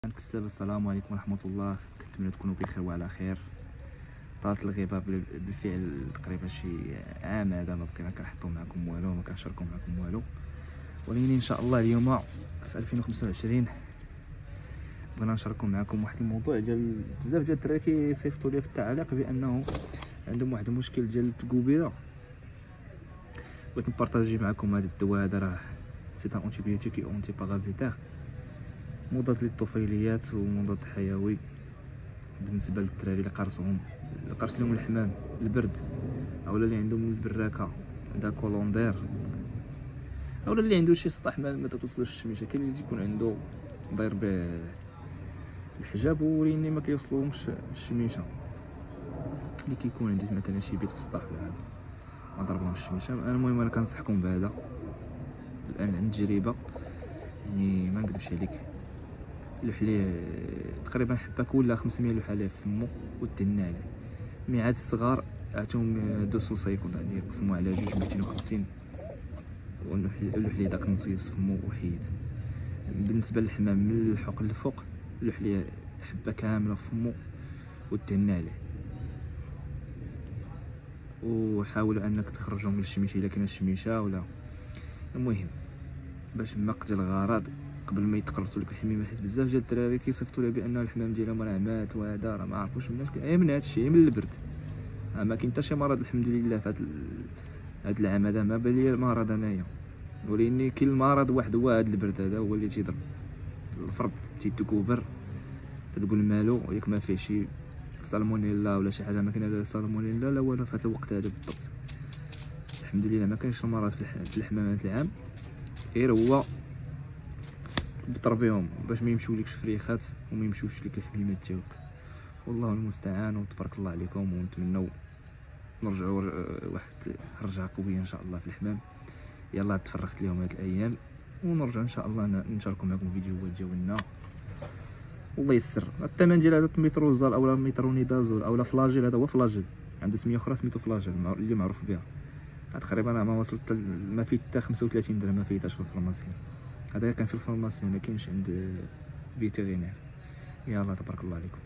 كساب السلام عليكم ورحمة الله. كنتمنى تكونوا بخير وعلى خير. طالت الغيبة بالفعل تقريبا شي عام هذا ما بقينا كنحطو معكم والو، ما كنشاركو معكم والو، ولكن ان شاء الله اليوم في 2025 بغينا نشاركو معكم واحد الموضوع ديال بزاف ديال الدراري كيصيفطوا لي في التعليق بانه عندهم واحد المشكل ديال التكوبيره. بغيت نبارطاجي معكم هذا الدواء هذا، راه سي ان انتيبيوتيك اي اونتي بارازيتير، مضاد للطفيليات ومضاد حيوي بالنسبه للدراري اللي قارص لهم الحمام، البرد، اولا اللي عندهم البراكه دا كولوندير، اولا اللي عنده شي سطح ما توصلوش الشميشه. كاين اللي تيكون عنده داير به الحجاب ولكن ما كيوصلوهمش الشميشه، اللي كيكون عنده مثلا شي بيت في السطح ولا هذا ما ضربهمش الشميشه. المهم انا كنصحكم بهذا الان عن تجربه، يعني ما نكذبش عليك. اللحلي تقريبا حبه ولا 500 لحله في فمو ودهنا عليه. ميعاد الصغار عطيهم 2 سوسيكون، يعني يقسموا على 250، واللحلي داك نصيص فمو وحيد. بالنسبه للحمام من الحوق للفوق اللحلي حبه كامله في فمو ودهنا عليه، وحاولوا انك تخرجوا من الشميشه الا كاينه الشميشه ولا. المهم باش نقضي الغرض قبل ما يتقرصوا لك الحميمه، حيت بزاف ديال الدراري كيصيفطوا لي بان الحمام ديالهم راه مات وهذا راه ما عرفوش مناش، من هذا الشيء من البرد. ما كاين حتى شي مرض الحمد لله في هذا العام هذا، ما بان لي مرض انايا، ولكن كاين المرض واحد هو هذا البرد هذا هو اللي تيضرب الفرد، تيتكوبر، تقول مالو ياك ما فيه شي سالمونيلا ولا شي حاجه. ما كاين لا سالمونيلا لا والو في هذا الوقت هذا بالضبط، الحمد لله ما كاينش المرض في الحمامات العام، غير هو بتربيهم باش ما يمشيولكش فريخات وما يمشيوش لك الحميمات ديالك. والله المستعان، وتبارك الله عليكم، ونتمنوا نرجعوا واحد رجعه قويه ان شاء الله في الحمام. يلا تفرغت لهم هاد الايام ونرجع ان شاء الله نشاركوا معكم فيديوهات ديالنا. الله يسر. الثمن ديال هذا الميتروزال اولا ميترونيدازول اولا فلاجيل، هذا هو فلاجيل، عنده سميه اخرى سميتو فلاجيل اللي معروف بها. تقريبا ما وصلت ما فيه حتى 35 درهم، ما فيهاش في الفارماسي. هذا كان في الفارماسي، ما كاينش عند فيتيرينير. يلا تبارك الله عليكم.